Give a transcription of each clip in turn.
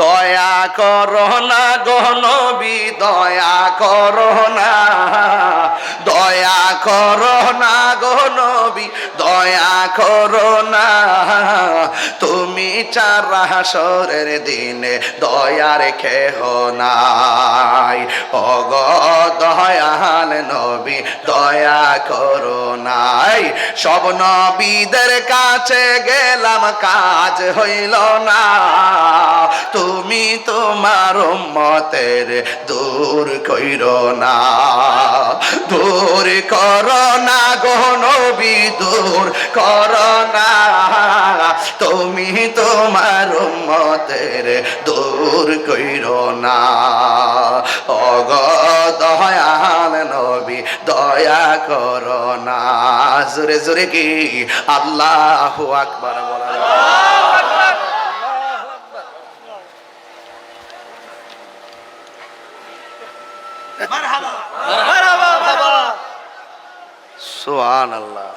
দয়া করো না গো নবী দয়া করো না, দয়া করো না গো নবী দয়া করো না, তুমি চারা হাসরের দিনে দয়ার কেহ নাই। ওগো দয়াল নবী দয়া করো নাই। সব নবীদের কাছে গেলাম কাজ হইল না, তুমি তোমার উম্মতের দূর কইরো না, দূর করো না গো নবী দূর করো না, তুমি তোমার উম্মতের দূর কইরো না। ওগো দয়াল নবী দয়া করো না। জোরে জোরে কি আল্লাহু আকবার বলা মারহাবা মারহাবা বাবা সুবহানাল্লাহ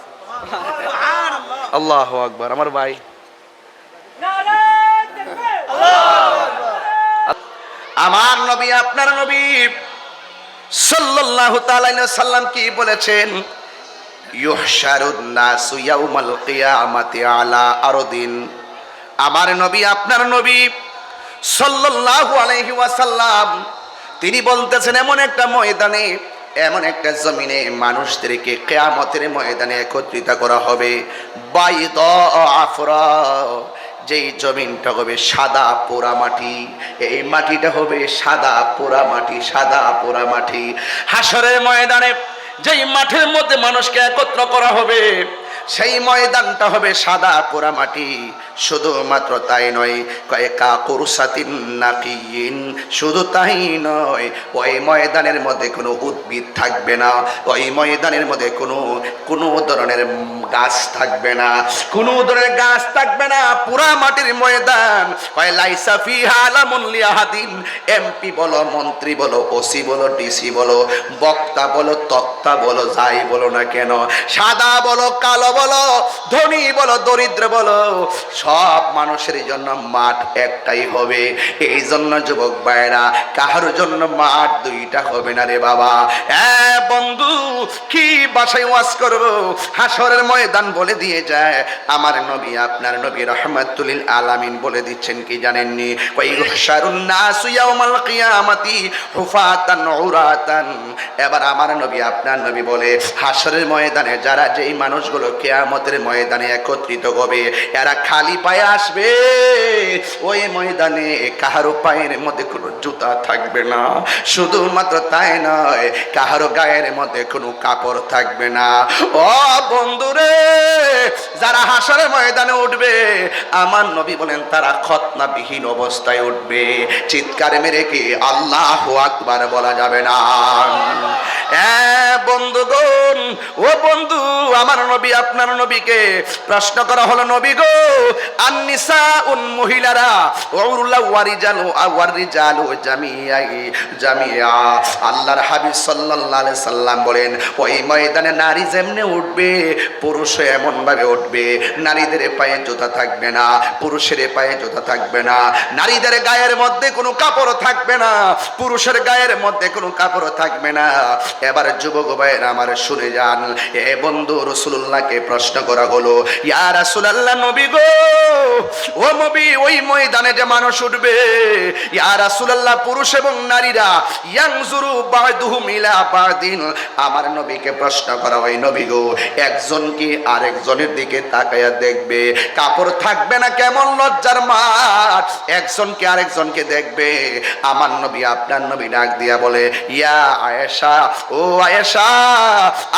আল্লাহু আকবার। আমার ভাই আমার নবী আপনার নবী সাল্লাল্লাহু তাআলা আলাইহি ওয়াসাল্লাম কি বলেছেন? ইউহশারুন নাসু ইয়াউমাল কিয়ামাতি আলা আরদিন। আমার নবী আপনার নবী সাল্লাল্লাহু আলাইহি ওয়াসাল্লাম তিনি বলতেছেন এমন একটা ময়দানে, এমন একটা জমিনে মানুষদেরকে কিয়ামতের ময়দানে একত্রিত করা হবে। বাইদা আফরা, যেই জমিনটা হবে সাদা পোড়া মাটি, এই মাটিটা হবে সাদা পোড়া মাটি, সাদা পোড়া মাটি। হাসরের ময়দানে যেই মাঠের মধ্যে মানুষকে একত্র করা হবে সেই ময়দানটা হবে সাদা পোড়া মাটি। শুধুমাত্র তাই নয়, কয়েকা কুরসাতিন নাকিয়িন, শুধু তাই নয়, ওই ময়দানের মধ্যে কোনো উদ্ভিদ থাকবে না, ওই ময়দানের মধ্যে কোনো ধরনের গাছ থাকবে না, কোনো ধরনের গাছ থাকবে না। পুরা মাটির ময়দান। কয় লাইসা ফিহা আলামুন লিআহাদিন, এমপি বলো, মন্ত্রী বলো, ওসি বলো, ডিসি বলো, বক্তা বলো, তক্তা বলো, যাই বলো না কেন, সাদা বলো, কালো বলো, ধনী বলো, দরিদ্র বলো, সব মানুষের জন্য মাঠ একটাই হবে। এই জন্য যুবক ভাইরা, কাহার জন্য মাঠ দুইটা হবে না রে বাবা। বন্ধু কি বাসায় ওয়াজ করব, হাসরের ময়দান বলে দিয়ে যায়। আমার নবী আপনার নবী রাহমাতুল লিল আলামিন বলে দিচ্ছেন কি জানেননি? ওয়াইহশারুন নাসু ইয়াউমাল কিয়ামাতি হুফাতান উরাতান। এবার আমার নবী আপনার নবী বলে হাসরের ময়দানে যারা যেই মানুষগুলো কিয়ামতের ময়দানে একত্রিত হবে, এরা খালি পায়ে আসবে। ওই ময়দানে কাহারো পায়ের মধ্যে কোনো জুতা থাকবে না, শুধুমাত্র তাই নয়, কাহারো গায়ের মধ্যে কোনো কাপড় থাকবে না। ও বন্ধুরে, যারা হাসরের ময়দানে উঠবে আমার নবী বলেন তারা খতনাবিহীন অবস্থায় উঠবে। চিৎকার মেরে কি আল্লাহু আকবার বলা যাবে না? বন্ধুগণ, ও বন্ধু, আমার নবী আপনার নবীকে প্রশ্ন করা হলো, নবী গো আন-নিসাউন, মহিলারা, ওয়াউরুল্লাহ ওয়ারিজালু ওয়ারিজালু জামিয়া। আল্লাহর হাবিব সাল্লাল্লাহু আলাইহি সাল্লাম বলেন ওই ময়দানে নারী যেমনে উঠবে পুরুষও এমন ভাবে উঠবে। নারীদের পায়ে জুতা থাকবে না, পুরুষের পায়ে জুতা থাকবে না, নারীদের গায়ের মধ্যে কোনো কাপড় থাকবে না, পুরুষের গায়ের মধ্যে কোনো কাপড় থাকবে না। এবার যুবক ভাইয়েরা আমার শুনে যান। এ বন্ধু, রাসূলুল্লাহকে প্রশ্ন করা হলো, ইয়া রাসূলুল্লাহ, নবী গো, ও নবী, ওই ময়দানে যে মানুষ উঠবে, ইয়া রাসূলুল্লাহ, পুরুষ এবং নারীরা, ইয়ানজুরু বা'দুহুম ইলা বা'দিন। আমার নবীকে প্রশ্ন করা হয়, নবী গো, একজন কি আরেকজনের দিকে তাকায়া দেখবে, কাপড় থাকবে না, কেমন লজ্জার মাঠ, একজন কি আরেকজনকে দেখবে। আমার নবী আপনার নবী ডাক দিয়া বলে, ইয়া আয়েশা, ও আয়েশা,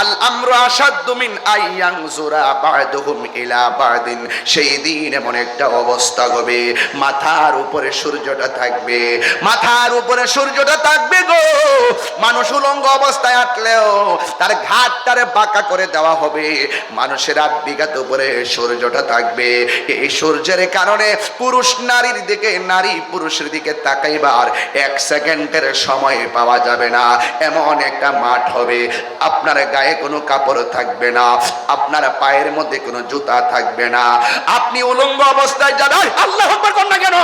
আল আমরু আশাদ্দু মিন আইয়ানজুরা বা'দুহুম ইলা বা'দিন। সেই দিন এমন একটা অবস্থা হবে, মাথার উপরে সূর্যটা থাকবে, মাথার উপরে সূর্যটা থাকবে গো, মানুষ উলঙ্গ অবস্থায় হাঁটলেও তার ঘাটটারে বাঁকা করে দেওয়া হবে। মানুষের 8 বিঘাত উপরে সূর্যটা থাকবে। এই সূর্যের কারণে পুরুষ নারীর দিকে, নারী পুরুষের দিকে তাকাইবার 1 সেকেন্ডের সময় পাওয়া যাবে না। এমন একটা মাঠ হবে, আপনার গায়ে কোনো কাপড় থাকবে না, আপনার পায়ের মধ্যে কোনো জুতা থাকবে না, আপনি উলঙ্গ অবস্থায় যাবেন। আল্লাহু আকবার, কোন না কেন?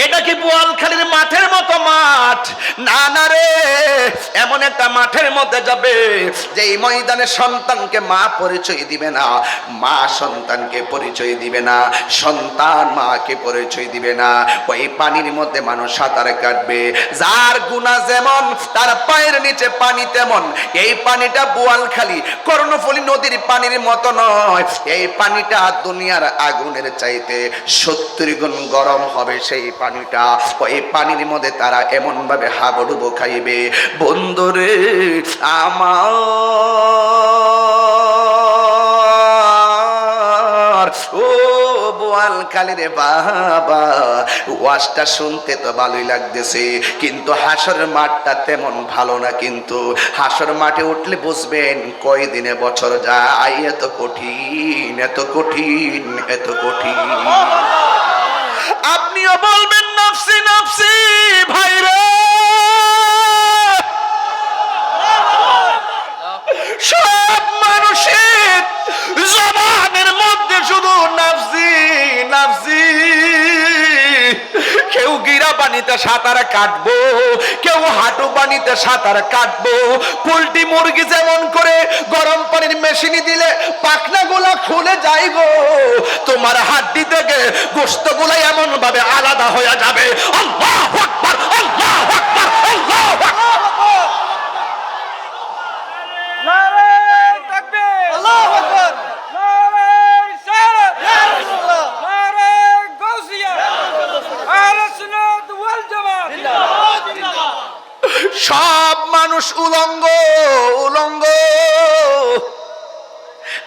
এটা কি বোয়ালখালীর মাঠের মতো মাঠ? না না রে, এমন একটা মাঠের মধ্যে যাবে যে এই ময়দানে সন্তানকে মা পরিচয় দিবে না, মা সন্তানকে পরিচয় দিবে না, সন্তান মাকে পরিচয় দিবে না। ওই পানির মধ্যে মানুষ সাঁতার কাটবে, যার গুনাহ যেমন তার পায়ের নিচে পানি তেমন। এই পানিটা বোয়ালখালী কর্ণফুলী নদীর পানির মতো নয়, এই পানিটা দুনিয়ার আগুনের চাইতে 70 গুণ গরম হবে সেই পানিটা। ওই পানির মধ্যে তারা এমন ভাবে হাবুডুবু খাইবে, বন্ধুরে আমার ও বোয়ালখালী রে বাবা, ওয়াজটা শুনতে তো ভালোই লাগতেছে, কিন্তু হাসরের মাঠটা তেমন ভালো না। কিন্তু হাসর মাঠে উঠলে বুঝবেন কয়দিনে বছর যায়, এত কঠিন, এত কঠিন, এত কঠিন। আপনিও বলবেন নফসি নফসি, ভাইরা সব মানুষের জবানের মধ্যে শুধু নাফসি নাফসি। কেউ গিরা পানিতে সাঁতার কাটবো, কেউ হাঁটু পানিতে সাঁতার কাটবো। পোল্ট্রি মুরগি যেমন করে গরম পানির মেশিনে দিলে পাখনা গুলা খুলে যায় গো, তোমার হাড্ডি থেকে গোশত গুলা এমন ভাবে আলাদা হয়ে যাবে। আল্লাহু আকবার, আল্লাহু আকবার, আল্লাহু আকবার। সব মানুষ উলঙ্গ উলঙ্গ।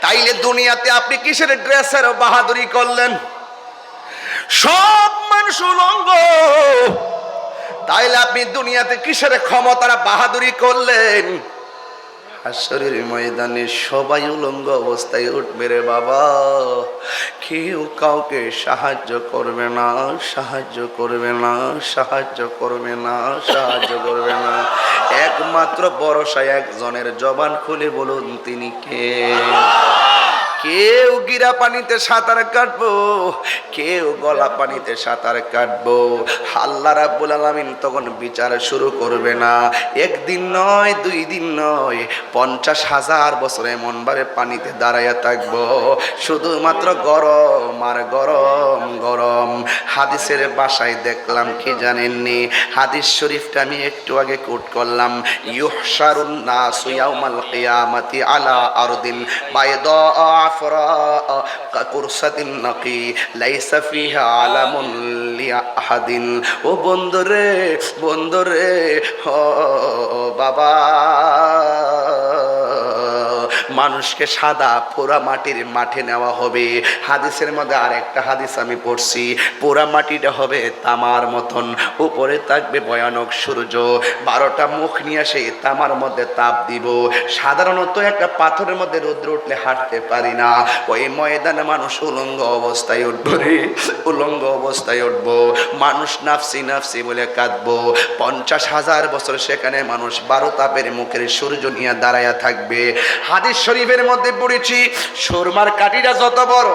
তাইলে দুনিয়াতে আপনি কিসের ড্রেসের বাহাদুরি করলেন? সব মানুষ উলঙ্গ, তাইলে আপনি দুনিয়াতে কিসের ক্ষমতার বাহাদুরি করলেন? হাসরের ময়দানে সবাই উলঙ্গ অবস্থায় উঠবে রে বাবা, কেউ কাউকে সাহায্য করবে না, সাহায্য করবে না, সাহায্য করবে না, সাহায্য করবে না। একমাত্র ভরসা একজনের, জবান খুলে বলুন তিনি কে? কেউ গিরা পানিতে সাঁতার কাটবো, কেউ গলা পানিতে সাঁতার কাটবো। আল্লাহ রাব্বুল আলামিন তখন বিচার শুরু করবে না। একদিন নয়, 2 দিন নয়, 50,000 বছর এমন ভাবে পানিতে দাঁড়াইয়া থাকবো, শুধুমাত্র গরম আর গরম গরম। হাদিসের ভাষায় দেখলাম কি জানেননি? হাদিস শরীফটা আমি একটু আগে কোট করলাম। ইউহশারুন নাসু ইয়াউমাল কিয়ামাতি আলা আরদিন বাইদা কাকুরসাতিন নাকি লাইসা ফিহা আলামুন লিআহাদিন। ও বন্ধুরে, বন্ধুরে, ও বাবা, মানুষকে সাদা পোড়া মাটির মাঠে নেওয়া হবে। হাদিসের মধ্যে আরেকটা হাদিস আমি পড়ছি, পোড়া মাটিটা হবে তামার মতন, উপরে থাকবে ভয়ানক সূর্য, 12টা মুখ নিয়ে সেই তামার মধ্যে তাপ দিব। সাধারণত একটা পাথরের মধ্যে রৌদ্র উঠলে হাঁটতে পারি না, ওই ময়দানে মানুষ উলঙ্গ অবস্থায় উঠবো রে, উলঙ্গ অবস্থায় উঠবো। মানুষ নাফসি নাফসি বলে কাঁদবো। 50,000 বছর সেখানে মানুষ 12 তাপের মুখের সূর্য নিয়ে দাঁড়াইয়া থাকবে। হাদিস শরীফের মধ্যে পড়েছি, সুরমার কাঠিটা যত বড়,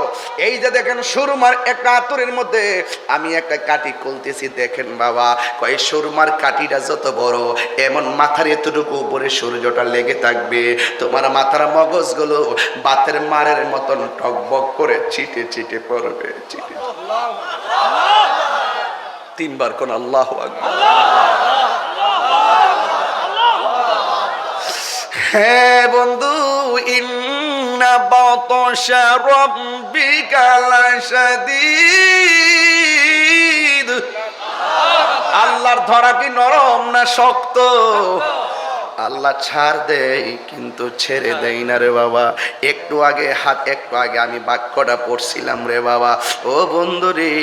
এই যে দেখেন সুরমার একটা আতরের মধ্যে আমি একটা কাঠি খুলতেছি, দেখেন বাবা, কয় সুরমার কাঠিটা যত বড়, এমন মাথার এতটুকু উপরে সূর্যটা লেগে থাকবে। তোমার মাথার মগজগুলো বাতের মারের মতন টকবক করে ছিটে ছিটে পড়বে, ছিটে। 3 বার কোন আল্লাহু আকবার। হ্যাঁ বন্ধু, ইন্না বাতাশা রাব্বিকা লাশাদীদ। আল্লাহর ধরা কি নরম না শক্ত? আল্লাহ ছাড় দেয় কিন্তু ছেড়ে দেয় না রে বাবা। একটু আগে আমি বাক্যটা পড়ছিলাম রে বাবা, ও বন্ধু রে,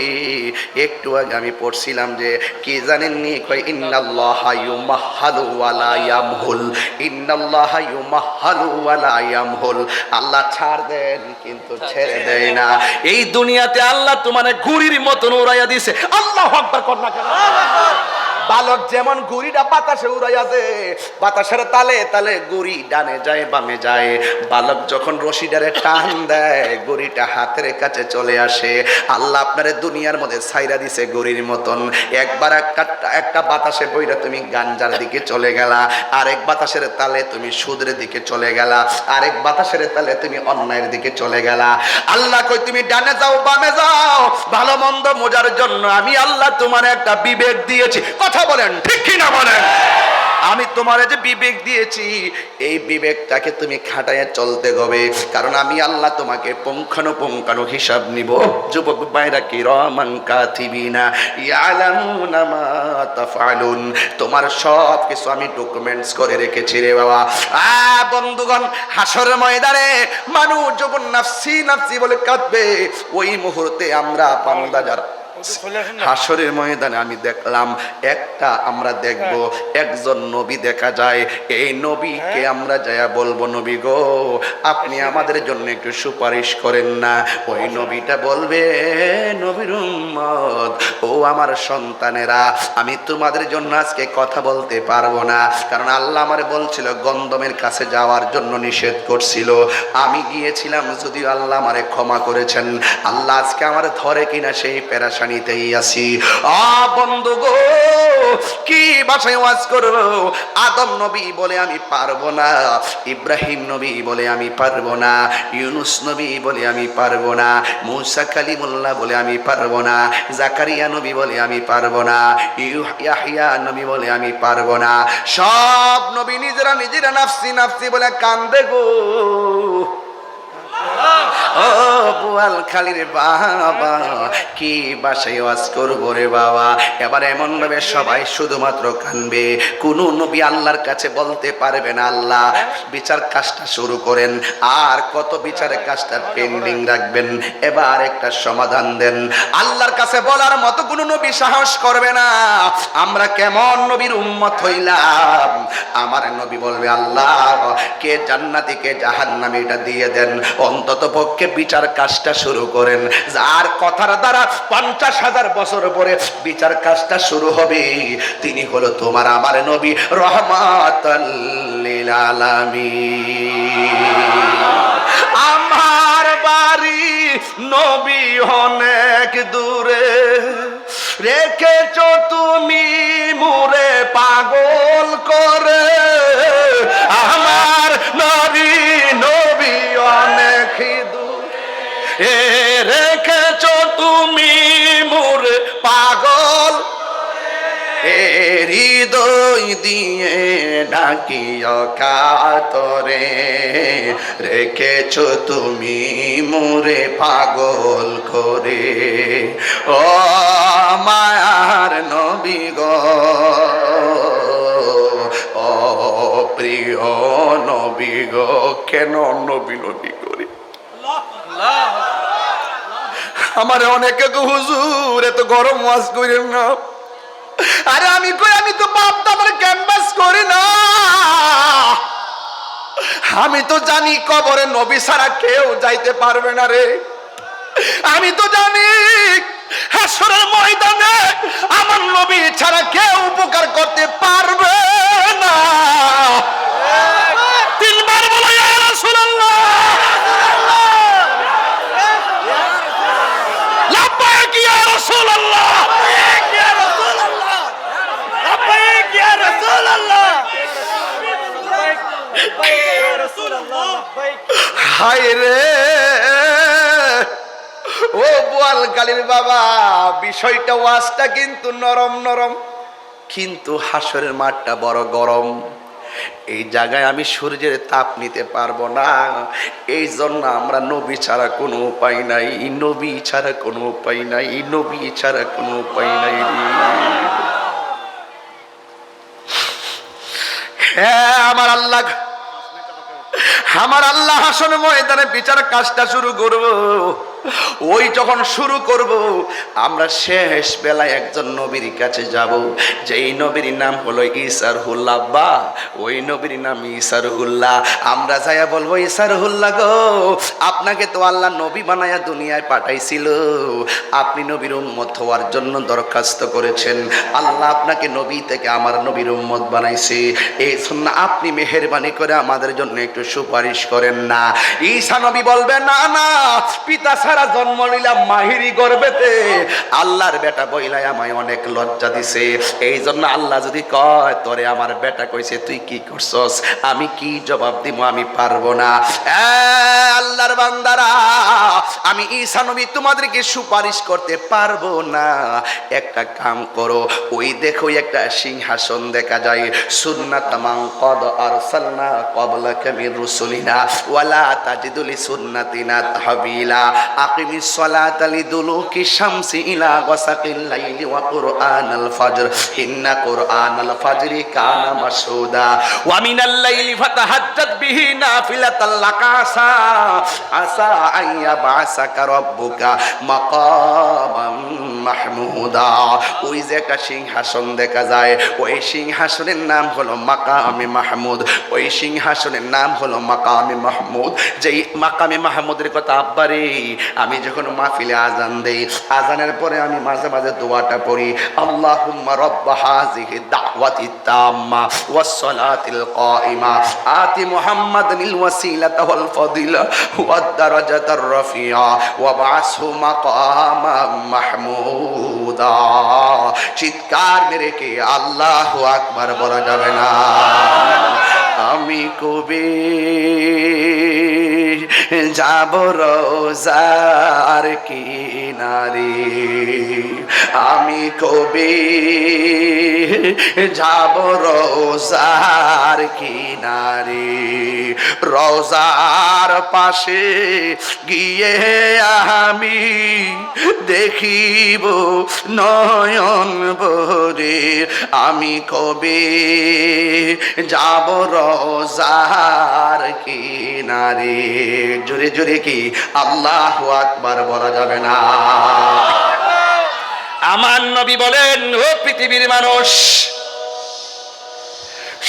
একটু আগে আমি পড়ছিলাম যে কি জানেননি? কয় ইন্নাল্লাহা ইউমাহহালু ওয়া লা ইয়ামহুল, ইন্নাল্লাহা ইউমাহহালু ওয়া লা ইয়ামহুল। আল্লাহ ছাড় দেন কিন্তু ছেড়ে দেয় না। এই দুনিয়াতে আল্লাহ তোমারে ঘুড়ির মতন উড়াইয়া দিছে। আল্লাহু আকবার কর না কেন? বালক যেমন গুড়িটা বাতাসে উড়াইয়া দেয়, বাতাসের তালে তালে গুড়ি ডানে যায় বামে যায়, বালক যখন রশিটারে টান দেয় গুড়িটা হাতের কাছে চলে আসে। আল্লাহ আপনারে দুনিয়ার মধ্যে ছাইরা দিছে গড়ির মতন। একবার একটা বাতাসে বইরা তুমি গাঞ্জার দিকে চলে গেলা, আরেক বাতাসের তালে তুমি সুদের দিকে চলে গেলা, আরেক বাতাসের তালে তুমি অন্যায়ের দিকে চলে গেলা। আল্লাহ কই তুমি ডানে যাও বামে যাও, ভালো মন্দ মোজার জন্য আমি আল্লাহ তোমার একটা বিবেক দিয়েছি। কথা বলেন ঠিক কিনা বলেন? আমি তোমার যে বিবেক দিয়েছি, এই বিবেকটাকে তুমি খাটাইয়া চলতে হবে, কারণ আমি আল্লাহ তোমাকে পুঙ্খানুপুঙ্খানু হিসাব নিব। যুবক ভাইরা কিরামান কাতিবিনা ইয়ালামুনা মা তাফআলুন, তোমার সব কিছু আমি ডকুমেন্টস করে রেখেছি রে বাবা। বন্ধুগণ, হাসরের ময়দানে মানুষ যখন নাফসি নাফসি বলে কাঁদবে, ওই মুহূর্তে আমরা বান্দা যারা হাসরের ময়দানে আমি দেখলাম আমরা দেখব একজন নবী দেখা যায়। এই নবীকে আমরা যায়া বলবো, নবী গো আপনি আমাদের জন্য একটু সুপারিশ করেন না। ওই নবীটা বলবে, নবীর উম্মত ও আমার সন্তানেরা, আমি তোমাদের জন্য আজকে কথা বলতে পারবো না, কারণ আল্লাহ আমারে বলছিল গন্ধমের কাছে যাওয়ার জন্য নিষেধ করছিল। আমি গিয়েছিলাম, যদিও আল্লাহ আমারে ক্ষমা করেছেন। আল্লাহ আজকে আমার ধরে কিনা সেই পেরেশানি নিতেই আসি। বন্ধু গো, কি ভাষায় ওয়াজ করব? আদম নবী বলে আমি পারবো না, ইব্রাহিম নবী বলে আমি পারবো না, ইউনুস নবী বলে আমি পারবো না, মুসা কালিমুল্লাহ বলে আমি পারবো না, জাকারিয়া নবী বলে আমি পারবো না, ইয়াহইয়া নবী বলে আমি পারবো না। সব নবী নিজেরা নিজেরা নাফসি নাফসি বলে কান্দে গো। ও বোয়ালখালীর বাবা, কি বাসায় ওয়াজ করবো রে বাবা? এবার এমন ভাবে সবাই শুধুমাত্র কানবে, কোন নবী আল্লাহর কাছে বলতে পারবে না আল্লাহ বিচার কাজটা শুরু করেন, আর কত বিচারের কাজটা পেন্ডিং রাখবেন, এবার একটা সমাধান দেন। আল্লাহর কাছে বলার মতো কোন নবী সাহস করবে না। আমরা কেমন নবীর উম্মত হইলাম? আমার নবী বলবে, আল্লাহ কে জান্নাতি কে জাহান্নামী এটা দিয়ে দেন, অন্তত পক্ষে বিচার কাজটা শুরু করেন। যার কথার দ্বারা 50,000 বছর পরে বিচার কাজটা শুরু হবে, তিনি হলো তোমার আমার নবী রহমাতাল লিল আলামিন। আমার বাড়ি নবী অনেক দূরে, রেখেছো তুমি মুরে পাগল করে। আমার নবী নবী অনেক দূরে, রেখেছো তুমি মুরে পাগল, হৃদয় দিয়ে ডাকিও কাতরে, রেখেছো তুমি মোরে পাগল করে। ও মায়ার নবী গো, ও প্রিয় নবী গো, কেন নবী নবী করি? আমার অনেকে হুজুর এত গরম ওয়াজ করেন না। আরে আমি তো বাপ দাদার ক্যাম্পাস করি না, আমি তো জানি কবরে নবী ছাড়া কেউ যাইতে পারবে না রে। আমি তো জানি হাসরের ময়দানে আমার নবী ছাড়া কেউ উপকার করতে পারবে না। তিনবার বলো ইয়া রাসূলুল্লাহ, লাব্বাইক ইয়া রাসূলুল্লাহ, হায় রে ও বোয়ালখালীর বাবা, বিষয়টা ওয়াজটা কিন্তু নরম নরম, কিন্তু হাসরের মাঠটা বড় গরম। এই জায়গায় আমি সূর্যের তাপ নিতে পারবো না, এই জন্য আমরা নবী ছাড়া কোনো উপায় নাই, নবী ছাড়া কোনো উপায় নাই, নবী ছাড়া কোনো উপায় নাই। হ্যাঁ, আমার আল্লাহ হাসরের ময়দানে বিচার কাজটা শুরু করবো। ওই যখন শুরু করব আমরা শেষ বেলায় একজন নবীর কাছে যাব, যেই নবীর নাম হলো ঈসা রুহুল্লাহ। বা ওই নবীর নাম ঈসা রুহুল্লাহ। আমরা যাইয়া বলবো, ঈসা রুহুল্লাহ গো, আপনাকে তো আল্লাহ নবী বানায়া দুনিয়ায় পাঠাইছিল, আপনি নবীর উম্মত হওয়ার জন্য দরখাস্ত করেছেন, আল্লাহ আপনাকে নবী থেকে আমার নবীর উম্মত বানাইছে, এই জন্য আপনি মেহেরবানি করে আমাদের জন্য একটু সুপারিশ করেন না। ঈসা নবী বলবে, না না, পিতা ছাড়া জন্ম নিলাম মাহিরি গর্ভেতে, আল্লাহর বেটা বইলাই আমায় অনেক লজ্জা দিছে, এই জন্য আল্লাহ যদি কয় তোরে আমার বেটা কইছে তুই কি করছস, আমি কি জবাব দিব, আমি পারবো না। আল্লাহর বান্দারা, আমি ঈসা নবী তোমাদেরকে সুপারিশ করতে পারবো না। একটা কাম করো, ওই দেখো একটা সিংহাসন দেখা যায়, সুন্নাত মান কদ আরসালনা ক্বাবলাকা মির রুসুলিনা ওয়ালা তাজিদু লিসুন্নাতিনা তাহবিলা আকিমিস সালাতা লিদুলুকি শামসি ইলা গাসাকিল লাইলি ওয়া কুরআনাল ফাজর ইন্না কুরআনাল ফাজরি কানা মাশহুদা ওয়া মিনাল লাইলি ফাতাহাজ্জাদ বিহি নাফিলাতাল লাকা আসা আইয়া বাসাকা রাব্বুকা মাকামান মাহমুদা। ওই যে একটা সিংহাসন দেখা যায়, ওই সিংহাসনের নাম হলো মাকামে মাহমুদ, ওই সিংহাসনের নাম হলো মাকামে মাহমুদ। যেই মাকামে মাহমুদের কথা আব্বারে, আমি যখন মাহফিলে আজান দেই, আজানের পরে আমি মাঝে মাঝে দোয়াটা পড়ি, আল্লাহুম্মা রব্বা হাযিহি দাওয়াতি তাম্মা ওয়াস সালাতিল কাইমা আতি মুহাম্মাদানিল ওয়াসিলাতা ওয়াল ফাদিলা ওয়াদ দারাজাতার রাফিয়া ওয়া বা'সহু মাকামাম মাহমুদা। চিৎকার মেরে কে আল্লাহু আকবার বলা যাবে না? আমি কবে যাব রোজার কিনারে, আমি কবে যাব রোজার কিনারে, রোজার পাশে গিয়ে আমি দেখিব নয়ন ভরে, আমি কবে যাব রোজার কিনারে। জোরে জোরে কি আল্লাহু আকবার বলা যাবে না? আমার নবী বলেন, ও পৃথিবীর মানুষ,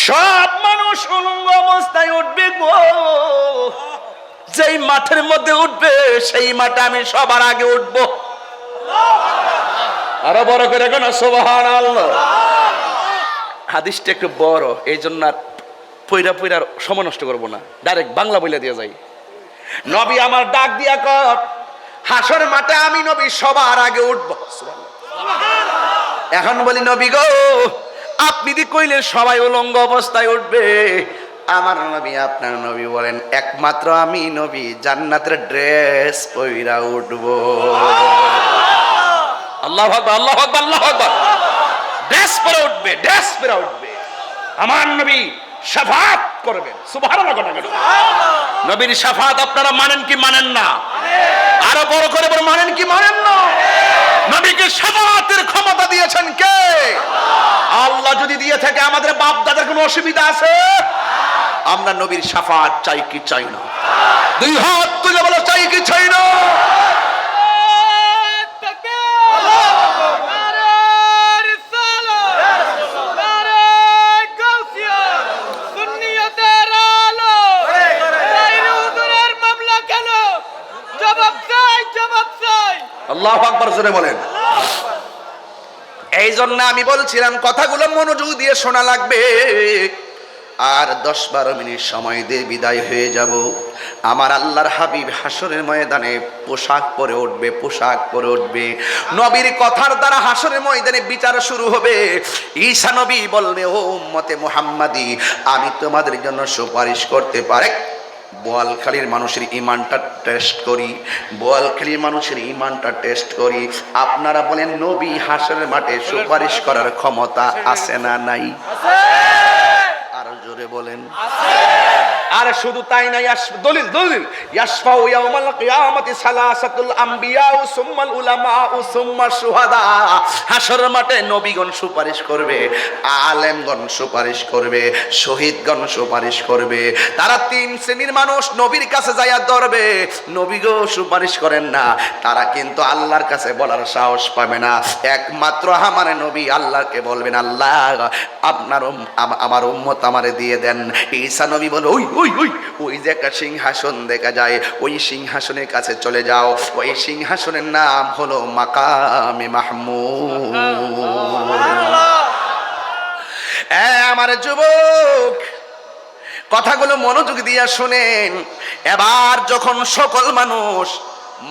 সব মানুষ উলঙ্গ অবস্থায় উঠবে গো, যেই মাঠের মধ্যে উঠবে সেই মাঠে আমি সবার আগে উঠবো। আরো বড় করে কেন সুবহানাল্লাহ। হাদিসটা একটু বড়, এই জন্য আর পয়রা পয়রা সময় নষ্ট করবো না, ডাইরেক্ট বাংলা বলে দিয়ে যাই। নবী আমার ডাক দিয়া কর, হাসর মাঠে আমি নবী সবার আগে উঠবো। এখন বলি, নবী গো, আপনি দি কইলেন সবাই উলঙ্গ অবস্থায় উঠবে, আমার নবী আপনার নবী বলেন একমাত্র আমি নবী জান্নাতের ড্রেস পইরা উঠবো। আল্লাহু আকবার, আল্লাহু আকবার, আল্লাহু আকবার। ড্রেস পরে উঠবে, ড্রেস পরে উঠবে, আমার নবী শাফাত করবেন। সুবহানাল্লাহ। নবীর শাফাত আপনারা মানেন কি মানেন না? আরো বড় করে বড় মানেন কি মানেন না? নবীকে শাফাতের ক্ষমতা দিয়েছেন কে? আল্লাহ যদি দিয়ে থাকে আমাদের বাপ দাদার কোনো অসুবিধা আছে? আমরা নবীর শাফাত চাই কি চাই না? দুই হাত তুলে বলো, চাই কি চাই না? আল্লাহু আকবার জোরে বলেন। এই জন্য আমি বলছিলাম কথাগুলো মনোযোগ দিয়ে শোনা লাগবে। আর 10-12 মিনিট সময় দিয়ে বিদায় হয়ে যাব। আমার আল্লাহর হাবিব হাসরের ময়দানে পোশাক পরে উঠবে, পোশাক পরে উঠবে। নবীর কথার দ্বারা হাসরের ময়দানে বিচার শুরু হবে। ঈসা নবী বলবে, ও উম্মতে মুহাম্মাদি, আমি তোমাদের জন্য সুপারিশ করতে পারি। বোয়ালখালীর মানুষের ইমানটা টেস্ট করি, বোয়ালখালীর মানুষের ইমানটা টেস্ট করি। আপনারা বলেন, নবী হাসরের মাঠে সুপারিশ করার ক্ষমতা আছে না নাই? আরো জোরে বলেন। আর শুধু তাই না, দলিল দলিল, ইয়াশফাউ ইয়াউমাল কিয়ামাতি সালাসাতুল আম্বিয়া ও সুম্মাল উলামা ও সুম্মা শুহাদা। হাসর মাঠে নবীগণ সুপারিশ করবে, আলেমগণ সুপারিশ করবে, শহীদগণ সুপারিশ করবে। তারা তিন শ্রেণীর মানুষ নবীর কাছে যাইয়া ধরবে, নবী গো সুপারিশ করেন না, তারা কিন্তু আল্লাহর কাছে বলার সাহস পাবে না। একমাত্র আমার নবী আল্লাহকে বলবেন, আল্লাহ আপনার আমার উম্মত আমারে দিয়ে দেন। ঈসা নবী বলে, ওই ওই ওই ওই যে একটা সিংহাসন দেখা যায়, ওই সিংহাসনের কাছে চলে যাও, ওই সিংহাসনের নাম হলো মাকামে মাহমুদ। আমার যুবক, কথাগুলো মনোযোগ দিয়া শুনেন। এবার যখন সকল মানুষ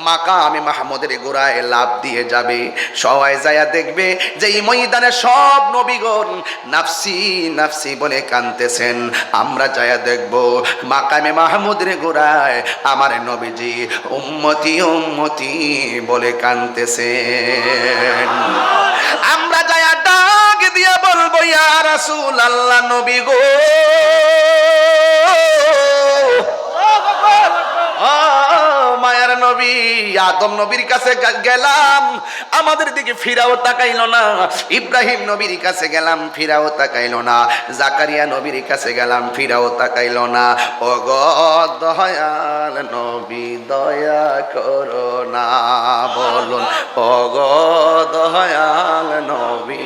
মাকামে মাহমুদের গোড়ায় লাফ দিয়ে যাবে, সবাই যায়া দেখবে যে এই ময়দানে সব নবীগণ নাফসি নাফসি বলে কাঁদতেছেন। আমরা যায়া দেখব মাকামে মাহমুদের গোড়ায় আমার নবীজি উম্মতি উম্মতি বলে কাঁদতেছেন। আমরা যায়া ডাক দিয়া বলবো, ইয়া রাসূলুল্লাহ, নবী গো, মায়ার নবী, আদম নবীর কাছে গেলাম, আমাদের দিকে ফিরাও তাকাইলো না। ইব্রাহিম নবীর কাছে গেলাম, ফিরাও তাকাইলো না। জাকারিয়া নবীর কাছে গেলাম, ফিরাও তাকাইলো না। ও গো দয়াল নবী, দয়া করো না, বলুন ও গো দয়াল নবী।